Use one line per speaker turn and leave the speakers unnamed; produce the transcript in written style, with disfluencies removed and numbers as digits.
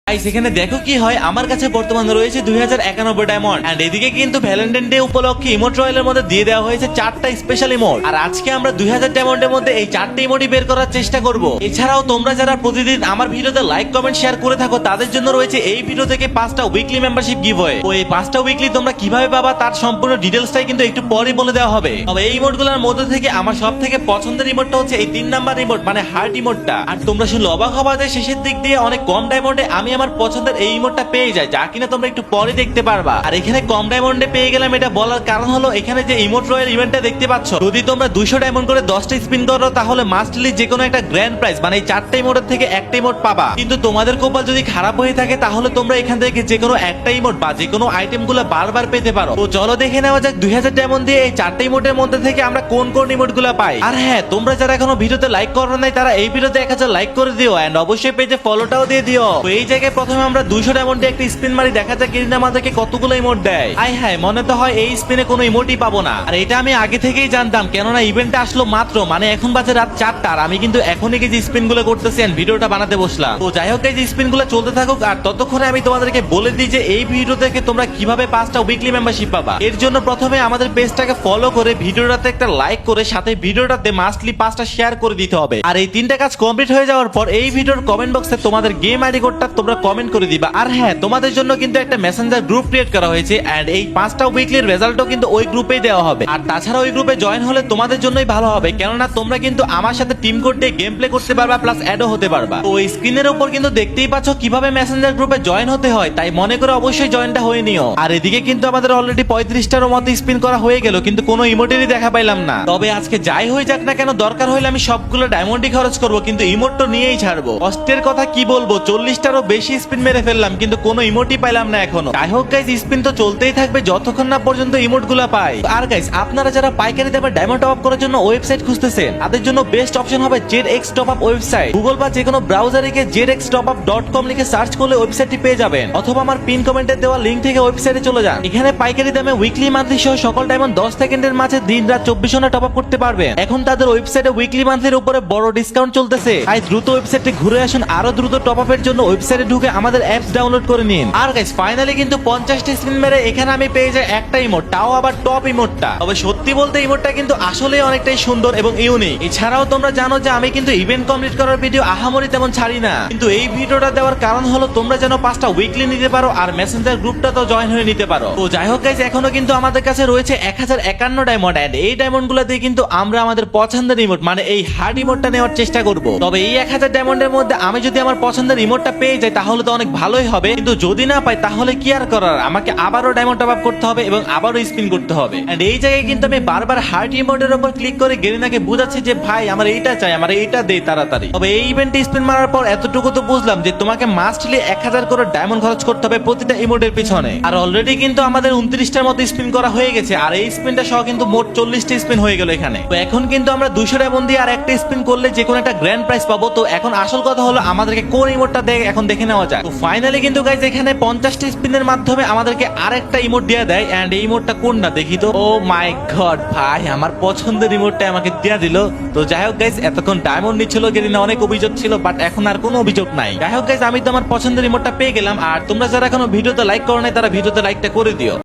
Guys এখানে দেখো কি হয়, আমার কাছে বর্তমানে রয়েছে 2091 ডায়মন্ড এন্ড এদিকে কিন্তু ভ্যালেন্টাইন ডে উপলক্ষে ইমোট রয়্যালের মধ্যে দিয়ে দেওয়া হয়েছে 4টা স্পেশাল ইমোট। আর আজকে আমরা 2000 ডায়মন্ডের মধ্যে এই 4টা ইমোটই বের করার চেষ্টা করব। এছাড়াও তোমরা যারা প্রতিদিন আমার ভিডিওতে লাইক কমেন্ট শেয়ার করে থাকো তাদের জন্য রয়েছে এই ভিডিও থেকে 5টা উইকলি মেম্বারশিপ গিভওয়ে। তো এই 5টা উইকলি তোমরা কিভাবে পাবা তার সম্পূর্ণ ডিটেইলসটাই কিন্তু একটু পরে বলে দেওয়া হবে। তবে এই ইমোটগুলোর মধ্যে থেকে আমার সবথেকে পছন্দের ইমোটটা হচ্ছে এই 3 নাম্বার ইমোট মানে হার্ট ইমোটটা। আর তোমরা শুনলে অবাক হবা যে শেষের দিক দিয়ে অনেক কম ডায়মন্ডে আমি আমার পছন্দের এই ইমোটটা পেয়ে যায়, যা কিনা তোমরা একটু পরে দেখতে পারবা। আর এখানে কম ডায়মন্ডে পেয়ে গেলাম এটা বলার কারণ হলো এখানে যে ইমোট রয়্যাল ইভেন্টটা দেখতে পাচ্ছ, যদি তোমরা 200 ডায়মন্ড করে 10টা স্পিন করো তাহলে মাস্টলি যে কোনো একটা গ্র্যান্ড প্রাইজ মানে এই 4টা ইমোটের থেকে একটা ইমোট পাবা। কিন্তু তোমাদের কপাল যদি খারাপ হয়ে থাকে তাহলে তোমরা এখান থেকে যে কোনো একটা ইমোট বা যে কোনো আইটেমগুলো বারবার পেতে পারো। তো চলো দেখে নেওয়া যাক 2000 ডায়মন্ড দিয়ে এই 4টা ইমোটের মধ্যে থেকে আমরা কোন কোন ইমোটগুলো পাই। আর হ্যাঁ, তোমরা যারা এখনো ভিডিওতে লাইক করো নাই তারা এই ভিডিওতে 1000 লাইক করে দিও এন্ড অবশ্যই পেজে ফলোটাও দিয়ে দিও। তো এই জায়গায় প্রথমে আমরা 200 ডায়মন্ডে একটা স্পিন মারি, দেখা যাক কিনা আমাদেরকে কতগুলো ইমোট দেয়। আই হ্যাঁ, মনে তো হয় এই স্পিনে কোনো ইমোটই পাবো না। আর এটা আমি আগে থেকেই জানতাম, কেননা ইভেন্টটা আসলো মাত্র, মানে এখন বাজে রাত 4টা আর আমি কিন্তু এখনই যে স্পিন গুলো করতেছি এন্ড ভিডিওটা বানাতে বসলাম। তো যাই হোক, এই যে স্পিন গুলো চলতে থাকুক আর ততক্ষণে আমি তোমাদেরকে বলে দিই যে এই ভিডিও থেকে তোমরা কিভাবে 5টা উইকলি মেম্বারশিপ পাবা। এর জন্য প্রথমে আমাদের পেজটাকে ফলো করে ভিডিওটাতে একটা লাইক করে সাথে ভিডিওটাতে মাস্টলি 5টা শেয়ার করে দিতে হবে। আর এই 3টা কাজ কমপ্লিট হয়ে যাওয়ার পর এই ভিডিওর কমেন্ট বক্সে তোমাদের গেম আইডি কোডটা তোমরা কমেন্ট করে দিবা। আর হ্যাঁ, তোমাদের জন্য কিন্তু একটা মেসেঞ্জার গ্রুপ ক্রিয়েট করা হয়েছে এন্ড এই 5টা উইকলির রেজাল্টও কিন্তু ওই গ্রুপেই দেওয়া হবে। আর তাছাড়া ওই গ্রুপে জয়েন হলে তোমাদের জন্যই ভালো হবে, কেননা তোমরা কিন্তু আমার সাথে টিম করতে গেম প্লে করতে পারবা প্লাস অ্যাডও হতে পারবা। তো এই স্ক্রিনের উপর কিন্তু দেখতেই পাচ্ছ কিভাবে মেসেঞ্জার গ্রুপে জয়েন হতে হয়, তাই মনে করে অবশ্যই জয়েনটা হয়ে নিও। আর এদিকে কিন্তু আমাদের অলরেডি 35টারও মতো স্পিন করা হয়ে গেল, কিন্তু কোনো ইমোটেরই দেখা পাইলাম না। তবে আজকে যাই হয়ে যাক না কেন, দরকার হইলে আমি সবগুলো ডায়মন্ডই খরচ করবো, কিন্তু ইমোট তো নিয়েই ছাড়বো। কষ্টের কথা কি বলবো, 40টারও বেশি স্পিন মেরে ফেললাম কিন্তু কোনো ইমোটই পাইলাম না এখনো। যাই হোক গাইস, স্পিন তো চলতেই থাকবে যতক্ষণ না পর্যন্ত ইমোট গুলা পাই। আর গাইস, আপনারা যারা পাইকারি দামে ডায়মন্ড টপ আপ করার জন্য ওয়েবসাইট খুঁজতেছেন তাদের জন্য বেস্ট অপশন হবে ZX top up website. Google বা যে কোনো ব্রাউজারে গিয়ে ZXTopUp.com লিখে সার্চ করলে ওয়েবসাইটটি পেয়ে যাবেন, অথবা আমার পিন কমেন্টে দেওয়া লিংক থেকে ওয়েবসাইটে চলে যান। এখানে পাইকারি দামে উইকলি মান্থলি সহ সকল ডায়মন্ড 10 সেকেন্ডের মাঝে দিন রাত 24 ঘন্টা টপ আপ করতে পারবেন। এখন তাদের ওয়েবসাইটে উইকলি মান্থলির উপরে বড় ডিসকাউন্ট চলতেছে, তাই দ্রুত ওয়েবসাইটে ঘুরে আসুন। আরো দ্রুত টপ আপের জন্য ওয়েবসাইটে ঢুকে আমাদের অ্যাপস ডাউনলোড করে নিন। আর গাইস, ফাইনালি কিন্তু 50টা স্পিন মেরে এখানে আমি পেয়ে যাই একটা ইমোট, তাও আবার টপ ইমোটটা। তবে সত্যি বলতে ইমোটটা কিন্তু আসলে অনেকটাই সুন্দর এবং ইউনিক। এছাড়াও তোমরা জানো যে আমি কিন্তু ইভেন্ট কমপ্লিট করার ভিডিও আহামরি তেমন ছাড়ি না, কিন্তু এই ভিডিওটা দেওয়ার কারণ হলো তোমরা যেন 5টা উইকলি নিতে পারো আর মেসেঞ্জার গ্রুপটা তো জয়েন হয়ে নিতে পারো। তো যাই হোক গাইস, এখনো কিন্তু আমাদের কাছে রয়েছে 1051 ডায়মন্ড এন্ড এই ডায়মন্ড গুলা দিয়ে কিন্তু আমরা আমাদের পছন্দের ইমোট মানে এই হার্ড ইমোটটা নেওয়ার চেষ্টা করব। তবে এই 1000 ডায়মন্ডের মধ্যে আমি যদি আমার পছন্দের ইমোটটা পেয়ে যাই তাহলে তো অনেক ভালোই হবে, কিন্তু যদি না পাই তাহলে কি আর করার, আমাকে আবারও ডায়মন্ড টপ আপ করতে হবে এবং আবারও স্পিন করতে হবে। এন্ড এই জায়গায় কিন্তু আমি বারবার হার্ট ইমোটের উপর ক্লিক করে গেরিনাকে বুঝাচ্ছি যে ভাই আমার এইটা চাই, আমার এইটা দে তাড়াতাড়ি। তবে এই ইভেন্টে স্পিন মারার পর এতটুকু তো বুঝলাম যে তোমাকে মাস্টলি 1000 করে ডায়মন্ড খরচ করতে হবে প্রতিটা ইমোটের পিছনে। আর অলরেডি কিন্তু আমাদের 29টার মতো স্পিন করা হয়ে গেছে আর এই স্পিনটা সহ কিন্তু মোট 40টা স্পিন হয়ে গেল এখানে। তো এখন কিন্তু আমরা 200 ডায়মন্ড দিয়ে আর একটা স্পিন করলে যে কোনো একটা গ্র্যান্ড প্রাইজ পাবো। তো এখন আসল কথা হলো আমাদেরকে কোন ইমোটটা দেয় এখন দেখে নেওয়া যাক। তো ফাইনালি কিন্তু গাইস এখানে 50টা স্পিনের মাধ্যমে আমাদেরকে আরেকটা ইমোট দিয়ে দেয় এন্ড এই ইমোটটা কোনটা দেখি তো। ও মাই গড ভাই, আমার পছন্দের ইমোটটা আমাকে দিয়ে দিল। তো যাই হোক গাইস, এতক্ষণ ডায়মন্ড নিচ্ছিল গেরিনা, অনেক অভিযোগ ছিল বাট এখন আর কোনো অভিযোগ নাই। যাই হোক গাইস, আমি তো আমার পছন্দের ইমোটটা পেয়ে গেলাম। আর তোমরা যারা এখনো ভিডিওতে লাইক করো নাই তারা ভিডিওতে লাইকটা করে দিও।